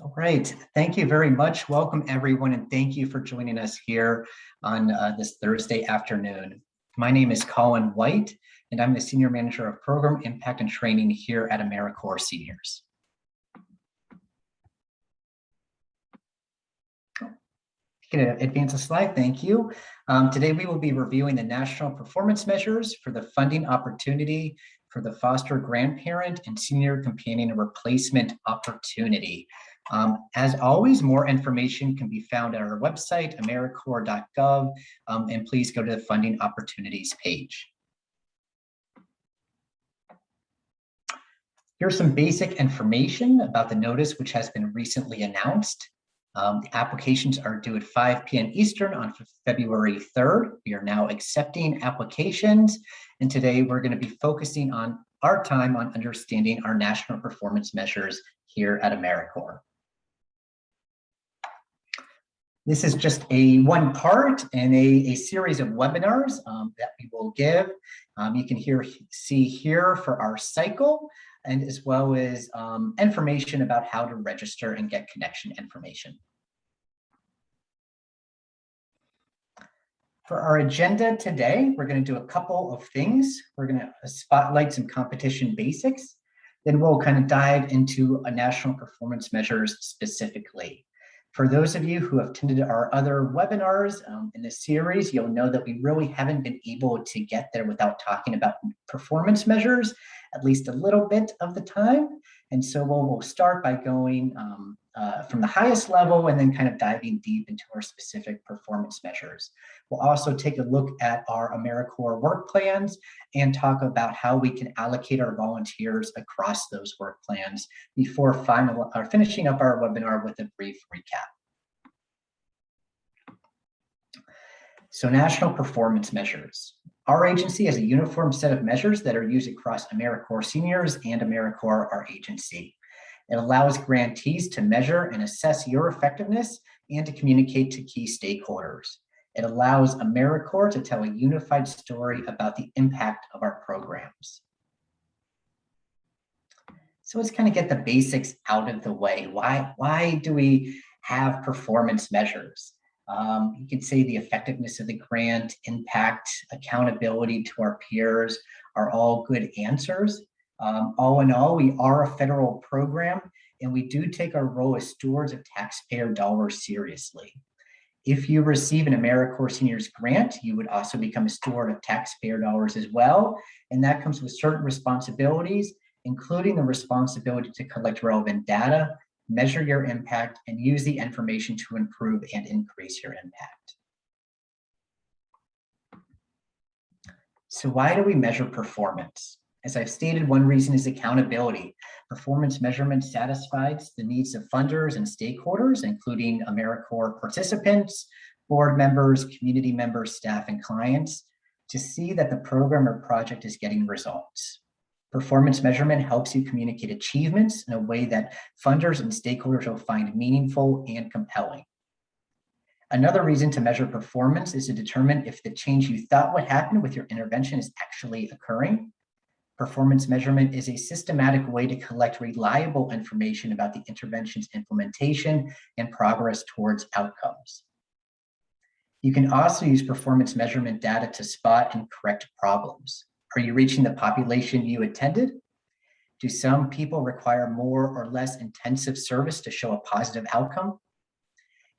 All right, thank you very much. Welcome everyone, and thank you for joining us here on this Thursday afternoon. My name is Colin White, and I'm the Senior Manager of Program Impact and Training here at AmeriCorps Seniors. Can advance a slide, thank you. Today we will be reviewing the national performance measures for the funding opportunity for the foster grandparent and senior companion replacement opportunity. As always, more information can be found at our website, americorps.gov, and please go to the funding opportunities page. Here's some basic information about the notice which has been recently announced. The applications are due at 5 p.m. Eastern on February 3rd. We are now accepting applications, and today we're going to be focusing on our time on understanding our national performance measures here at AmeriCorps. This is just one part in a series of webinars that we will give. You can see here for our cycle, and as well as information about how to register and get connection information. For our agenda today, we're going to do a couple of things. We're going to spotlight some competition basics. Then we'll kind of dive into a national performance measures specifically. For those of you who have attended our other webinars in this series, you'll know that we really haven't been able to get there without talking about performance measures, at least a little bit of the time. And so we'll start by going from the highest level and then kind of diving deep into our specific performance measures. We'll also take a look at our AmeriCorps work plans and talk about how we can allocate our volunteers across those work plans before finishing up our webinar with a brief recap. So national performance measures. Our agency has a uniform set of measures that are used across AmeriCorps Seniors and AmeriCorps, our agency. It allows grantees to measure and assess your effectiveness and to communicate to key stakeholders. It allows AmeriCorps to tell a unified story about the impact of our programs. So let's kind of get the basics out of the way. Why do we have performance measures? You could say the effectiveness of the grant, impact, accountability to our peers are all good answers. All in all, we are a federal program, and we do take our role as stewards of taxpayer dollars seriously. If you receive an AmeriCorps Seniors grant, you would also become a steward of taxpayer dollars as well, and that comes with certain responsibilities, including the responsibility to collect relevant data, measure your impact, and use the information to improve and increase your impact. So why do we measure performance? As I've stated, one reason is accountability. Performance measurement satisfies the needs of funders and stakeholders, including AmeriCorps participants, board members, community members, staff, and clients, to see that the program or project is getting results. Performance measurement helps you communicate achievements in a way that funders and stakeholders will find meaningful and compelling. Another reason to measure performance is to determine if the change you thought would happen with your intervention is actually occurring. Performance measurement is a systematic way to collect reliable information about the intervention's implementation and progress towards outcomes. You can also use performance measurement data to spot and correct problems. Are you reaching the population you intended? Do some people require more or less intensive service to show a positive outcome?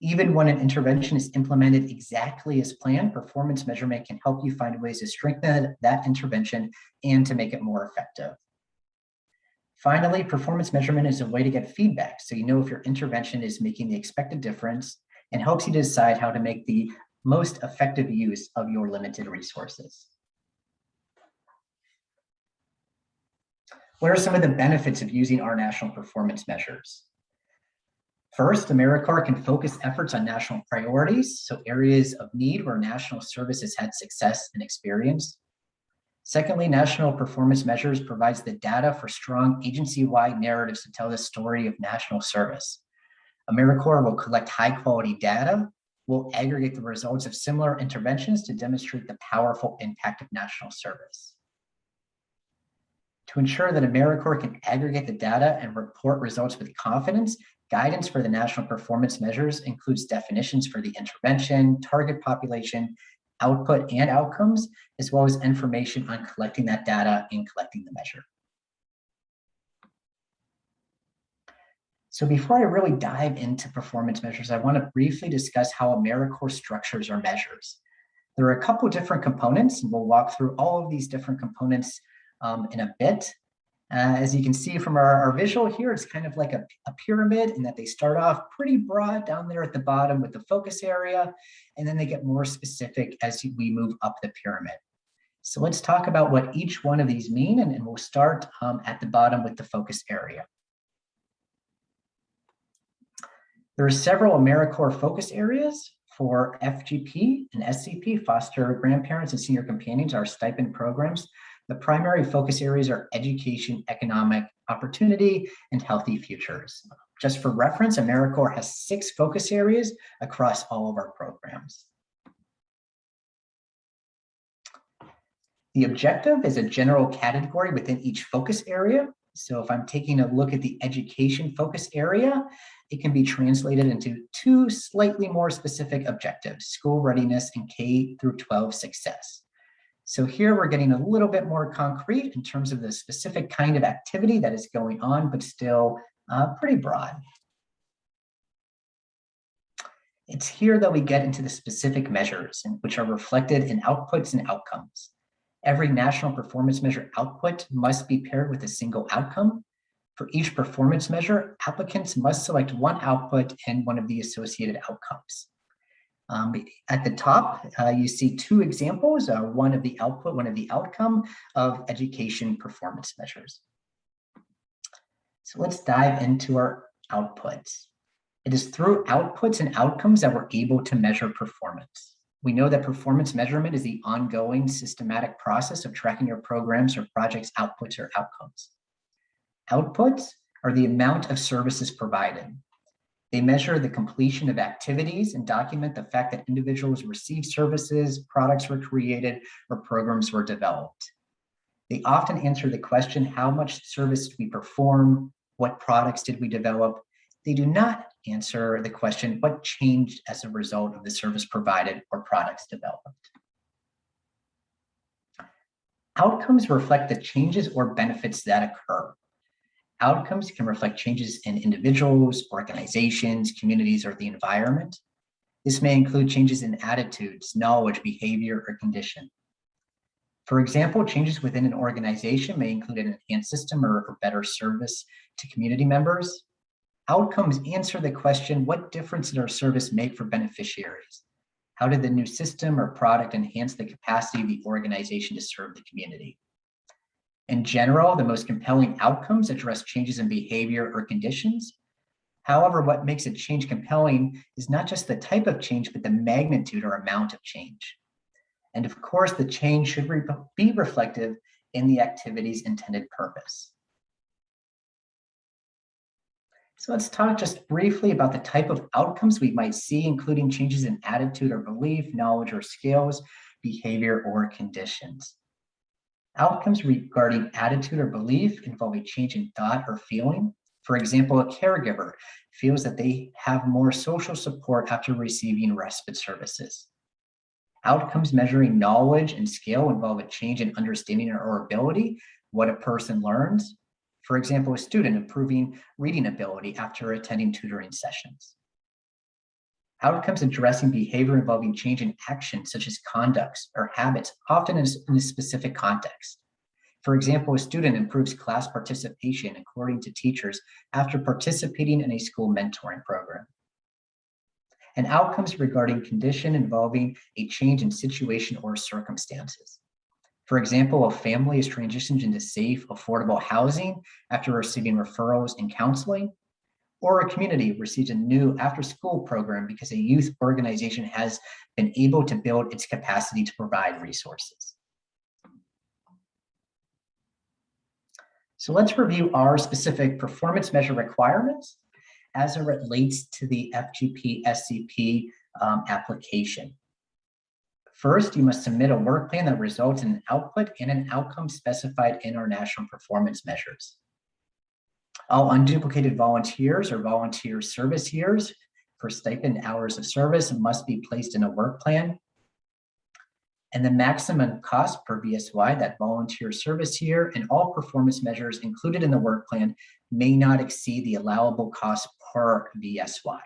Even when an intervention is implemented exactly as planned, performance measurement can help you find ways to strengthen that intervention and to make it more effective. Finally, performance measurement is a way to get feedback, so you know if your intervention is making the expected difference and helps you decide how to make the most effective use of your limited resources. What are some of the benefits of using our national performance measures? First, AmeriCorps can focus efforts on national priorities, so areas of need where national service has had success and experience. Secondly, national performance measures provides the data for strong agency-wide narratives to tell the story of national service. AmeriCorps will collect high-quality data, will aggregate the results of similar interventions to demonstrate the powerful impact of national service. To ensure that AmeriCorps can aggregate the data and report results with confidence, guidance for the national performance measures includes definitions for the intervention, target population, output, and outcomes, as well as information on collecting that data and collecting the measure. So before I really dive into performance measures, I want to briefly discuss how AmeriCorps structures our measures. There are a couple different components, and we'll walk through all of these different components in a bit. As you can see from our visual here, it's kind of like a pyramid in that they start off pretty broad down there at the bottom with the focus area, and then they get more specific as we move up the pyramid. So let's talk about what each one of these mean, and we'll start at the bottom with the focus area. There are several AmeriCorps focus areas for FGP and SCP, foster grandparents and senior companions, our stipend programs. The primary focus areas are education, economic opportunity, and healthy futures. Just for reference, AmeriCorps has 6 focus areas across all of our programs. The objective is a general category within each focus area. So if I'm taking a look at the education focus area, it can be translated into 2 slightly more specific objectives: school readiness and K through 12 success. So here we're getting a little bit more concrete in terms of the specific kind of activity that is going on, but still pretty broad. It's here that we get into the specific measures, which are reflected in outputs and outcomes. Every national performance measure output must be paired with a single outcome. For each performance measure, applicants must select one output and one of the associated outcomes. At the top, you see 2 examples, one of the output, one of the outcome of education performance measures. So let's dive into our outputs. It is through outputs and outcomes that we're able to measure performance. We know that performance measurement is the ongoing systematic process of tracking your programs or projects' outputs or outcomes. Outputs are the amount of services provided. They measure the completion of activities and document the fact that individuals received services, products were created, or programs were developed. They often answer the question, how much service did we perform? What products did we develop? They do not answer the question, what changed as a result of the service provided or products developed? Outcomes reflect the changes or benefits that occur. Outcomes can reflect changes in individuals, organizations, communities, or the environment. This may include changes in attitudes, knowledge, behavior, or condition. For example, changes within an organization may include an enhanced system or better service to community members. Outcomes answer the question, what difference did our service make for beneficiaries? How did the new system or product enhance the capacity of the organization to serve the community? In general, the most compelling outcomes address changes in behavior or conditions. However, what makes a change compelling is not just the type of change, but the magnitude or amount of change. And of course, the change should be reflective in the activity's intended purpose. So let's talk just briefly about the type of outcomes we might see, including changes in attitude or belief, knowledge or skills, behavior or conditions. Outcomes regarding attitude or belief involve a change in thought or feeling. For example, a caregiver feels that they have more social support after receiving respite services. Outcomes measuring knowledge and skill involve a change in understanding or ability, what a person learns. For example, a student improving reading ability after attending tutoring sessions. Outcomes addressing behavior involving change in action, such as conducts or habits, often in a specific context. For example, a student improves class participation according to teachers after participating in a school mentoring program. And outcomes regarding condition involving a change in situation or circumstances. For example, a family is transitioned into safe, affordable housing after receiving referrals and counseling, or a community receives a new after-school program because a youth organization has been able to build its capacity to provide resources. So let's review our specific performance measure requirements as it relates to the FGP SCP application. First, you must submit a work plan that results in an output and an outcome specified in our national performance measures. All unduplicated volunteers or volunteer service years for stipend hours of service must be placed in a work plan. And the maximum cost per VSY, that volunteer service year, and all performance measures included in the work plan may not exceed the allowable cost per VSY.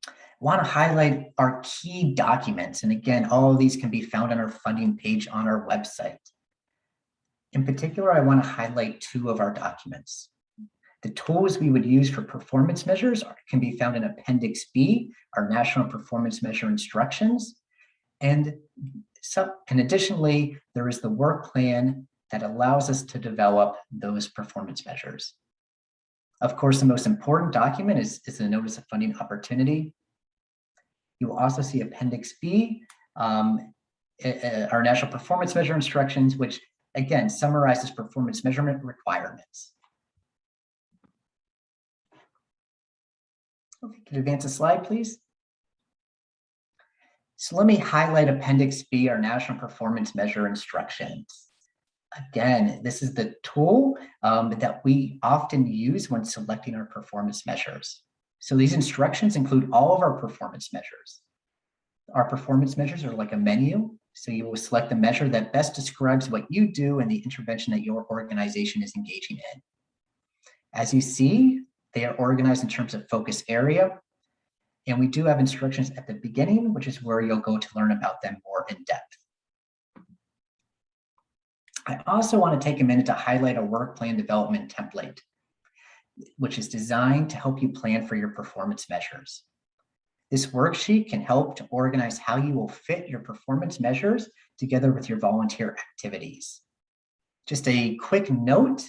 I want to highlight our key documents. And again, all of these can be found on our funding page on our website. In particular, I want to highlight two of our documents. The tools we would use for performance measures can be found in Appendix B, our National Performance Measure Instructions. And additionally, there is the work plan that allows us to develop those performance measures. Of course, the most important document is the Notice of Funding Opportunity. You will also see Appendix B, our National Performance Measure Instructions, which again summarizes performance measurement requirements. Okay, can you advance a slide, please? So let me highlight Appendix B, our National Performance Measure Instructions. Again, this is the tool that we often use when selecting our performance measures. So these instructions include all of our performance measures. Our performance measures are like a menu. So you will select the measure that best describes what you do and the intervention that your organization is engaging in. As you see, they are organized in terms of focus area. And we do have instructions at the beginning, which is where you'll go to learn about them more in depth. I also want to take a minute to highlight a work plan development template, which is designed to help you plan for your performance measures. This worksheet can help to organize how you will fit your performance measures together with your volunteer activities. Just a quick note,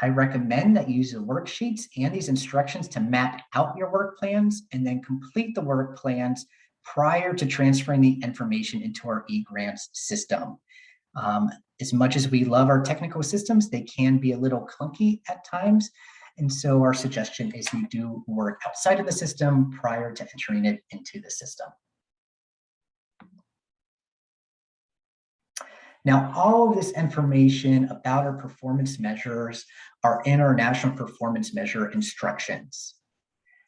I recommend that you use the worksheets and these instructions to map out your work plans and then complete the work plans prior to transferring the information into our eGrants system. As much as we love our technical systems, they can be a little clunky at times. And so our suggestion is you do work outside of the system prior to entering it into the system. Now, all of this information about our performance measures are in our National Performance Measure Instructions.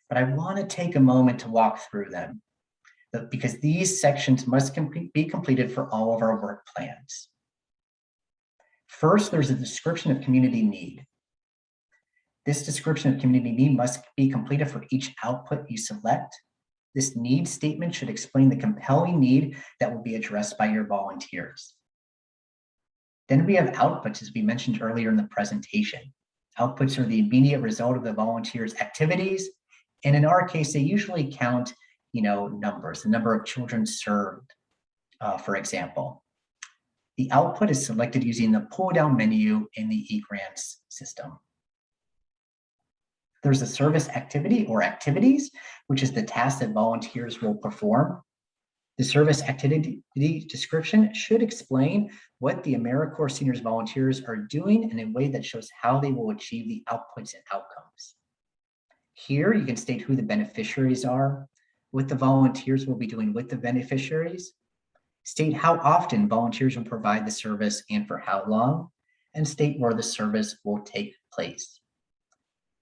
But I want to take a moment to walk through them because these sections must be completed for all of our work plans. First, there's a description of community need. This description of community need must be completed for each output you select. This need statement should explain the compelling need that will be addressed by your volunteers. Then we have outputs, as we mentioned earlier in the presentation. Outputs are the immediate result of the volunteers' activities. And in our case, they usually count, numbers, the number of children served, for example. The output is selected using the pull-down menu in the eGrants system. There's a service activity or activities, which is the task that volunteers will perform. The service activity description should explain what the AmeriCorps Seniors volunteers are doing in a way that shows how they will achieve the outputs and outcomes. Here, you can state who the beneficiaries are, what the volunteers will be doing with the beneficiaries, state how often volunteers will provide the service and for how long, and state where the service will take place.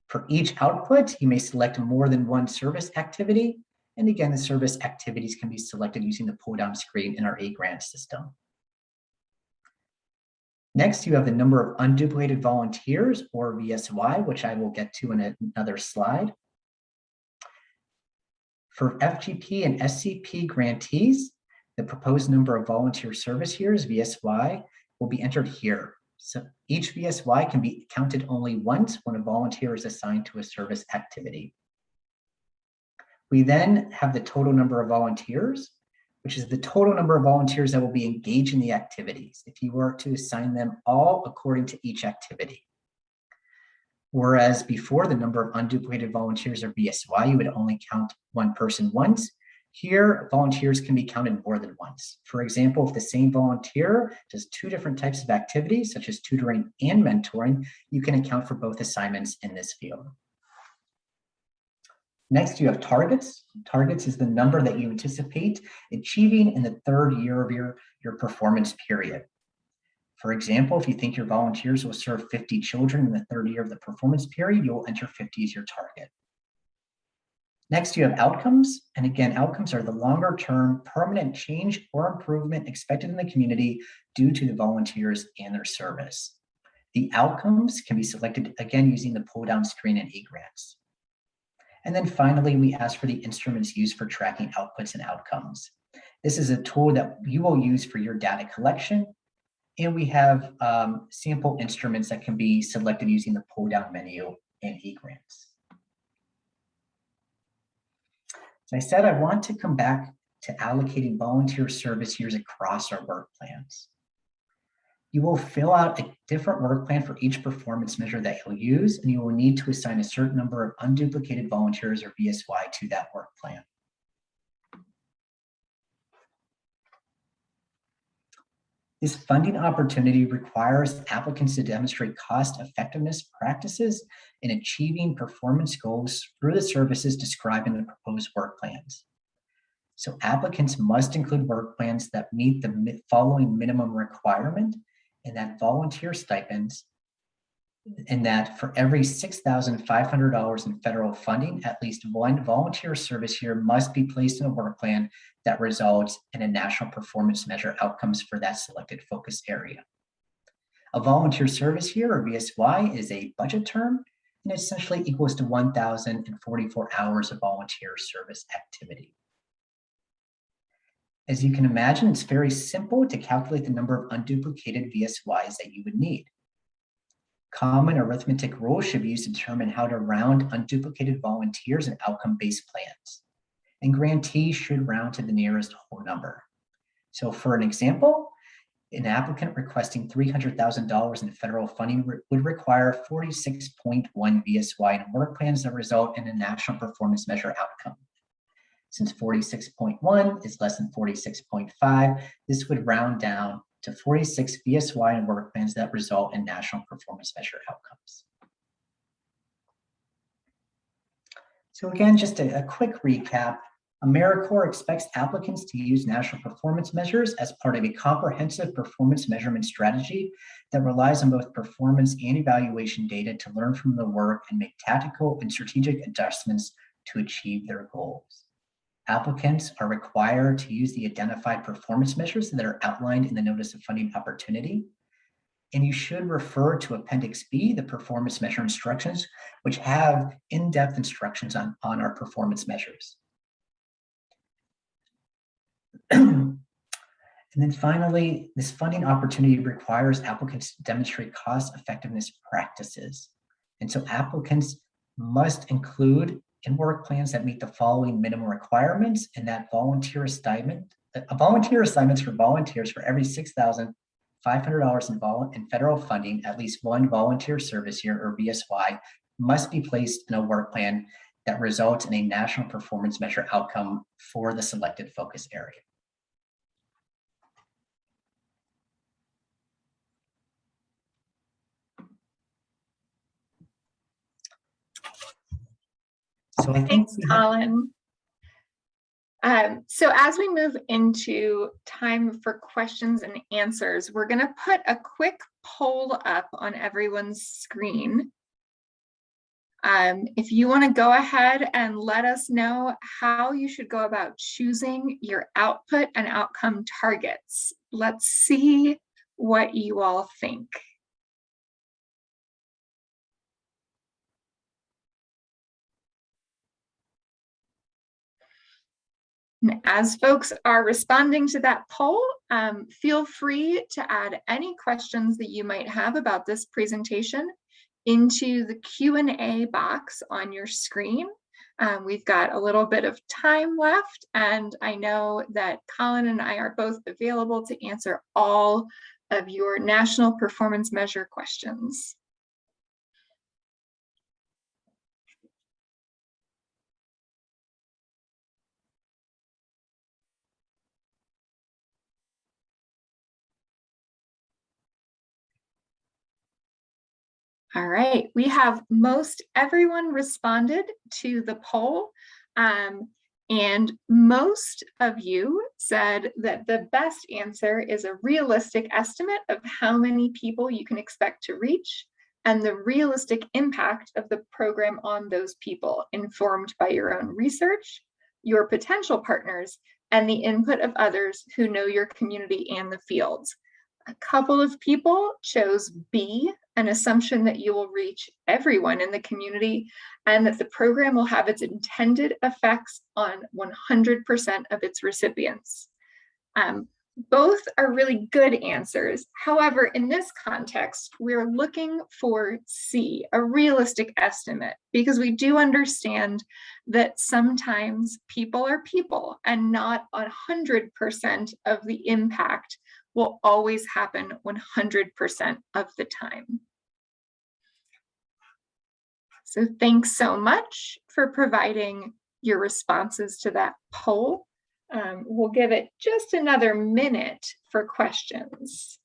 For each output, you may select more than one service activity. And again, the service activities can be selected using the pull-down screen in our eGrants system. Next, you have the number of unduplicated volunteers, or VSY, which I will get to in another slide. For FGP and SCP grantees, the proposed number of volunteer service years, VSY, will be entered here. So each VSY can be counted only once when a volunteer is assigned to a service activity. We then have the total number of volunteers, which is the total number of volunteers that will be engaged in the activities if you were to assign them all according to each activity. Whereas before, the number of unduplicated volunteers or VSY, you would only count one person once. Here, volunteers can be counted more than once. For example, if the same volunteer does two different types of activities, such as tutoring and mentoring, you can account for both assignments in this field. Next, you have targets. Targets is the number that you anticipate achieving in the third year of your performance period. For example, if you think your volunteers will serve 50 children in the third year of the performance period, you'll enter 50 as your target. Next, you have outcomes. And again, outcomes are the longer term permanent change or improvement expected in the community due to the volunteers and their service. The outcomes can be selected again using the pull down screen in eGrants. And then finally, we ask for the instruments used for tracking outputs and outcomes. This is a tool that you will use for your data collection. And we have sample instruments that can be selected using the pull down menu in eGrants. As I said, I want to come back to allocating volunteer service years across our work plans. You will fill out a different work plan for each performance measure that you'll use, and you will need to assign a certain number of unduplicated volunteers or VSY to that work plan. This funding opportunity requires applicants to demonstrate cost effectiveness practices in achieving performance goals through the services described in the proposed work plans. So applicants must include work plans that meet the following minimum requirement, and that volunteer stipends, and that for every $6,500 in federal funding, at least one volunteer service year must be placed in a work plan that results in a national performance measure outcomes for that selected focus area. A volunteer service year, or VSY, is a budget term and essentially equals to 1,044 hours of volunteer service activity. As you can imagine, it's very simple to calculate the number of unduplicated VSYs that you would need. Common arithmetic rules should be used to determine how to round unduplicated volunteers in outcome-based plans. And grantees should round to the nearest whole number. So for an example, an applicant requesting $300,000 in federal funding would require 46.1 VSY in work plans that result in a national performance measure outcome. Since 46.1 is less than 46.5, this would round down to 46 VSY in work plans that result in national performance measure outcomes. So again, just a quick recap. AmeriCorps expects applicants to use national performance measures as part of a comprehensive performance measurement strategy that relies on both performance and evaluation data to learn from the work and make tactical and strategic adjustments to achieve their goals. Applicants are required to use the identified performance measures that are outlined in the Notice of Funding Opportunity. And you should refer to Appendix B, the performance measure instructions, which have in-depth instructions on our performance measures. And then finally, this funding opportunity requires applicants to demonstrate cost effectiveness practices. And so applicants must include in work plans that meet the following minimum requirements, and that volunteer assignments for volunteers for every $6,500 in federal funding, at least one volunteer service year, or VSY, must be placed in a work plan that results in a national performance measure outcome for the selected focus area. So I think thanks, Colin. So as we move into time for questions and answers, we're going to put a quick poll up on everyone's screen. If you want to go ahead and let us know how you should go about choosing your output and outcome targets. Let's see what you all think. And as folks are responding to that poll, feel free to add any questions that you might have about this presentation into the Q&A box on your screen. We've got a little bit of time left, and I know that Colin and I are both available to answer all of your national performance measure questions. All right, we have most everyone responded to the poll. And most of you said that the best answer is a realistic estimate of how many people you can expect to reach and the realistic impact of the program on those people, informed by your own research, your potential partners, and the input of others who know your community and the fields. A couple of people chose B, an assumption that you will reach everyone in the community and that the program will have its intended effects on 100% of its recipients. Both are really good answers. However, in this context, we're looking for C, a realistic estimate, because we do understand that sometimes people are people and not 100% of the impact will always happen 100% of the time. So thanks so much for providing your responses to that poll. We'll give it just another minute for questions.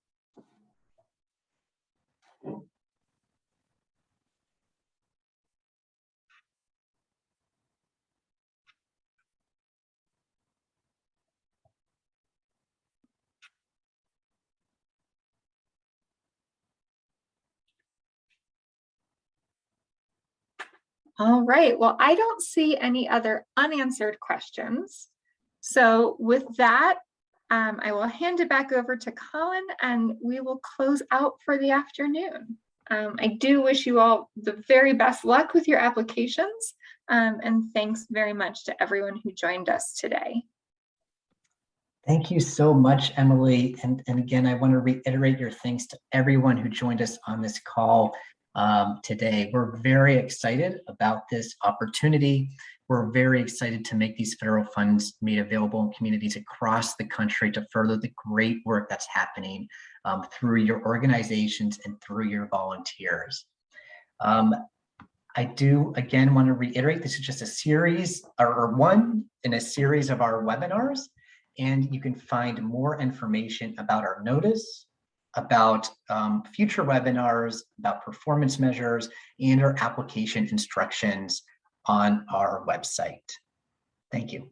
All right, well, I don't see any other unanswered questions. So with that, I will hand it back over to Colin and we will close out for the afternoon. I do wish you all the very best luck with your applications, and thanks very much to everyone who joined us today. Thank you so much, Emily. And again, I want to reiterate your thanks to everyone who joined us on this call today. We're very excited about this opportunity. We're very excited to make these federal funds made available in communities across the country to further the great work that's happening through your organizations and through your volunteers. I do, again, want to reiterate, this is just a series, or one in a series of our webinars, and you can find more information about our notice, about future webinars, about performance measures, and our application instructions on our website. Thank you.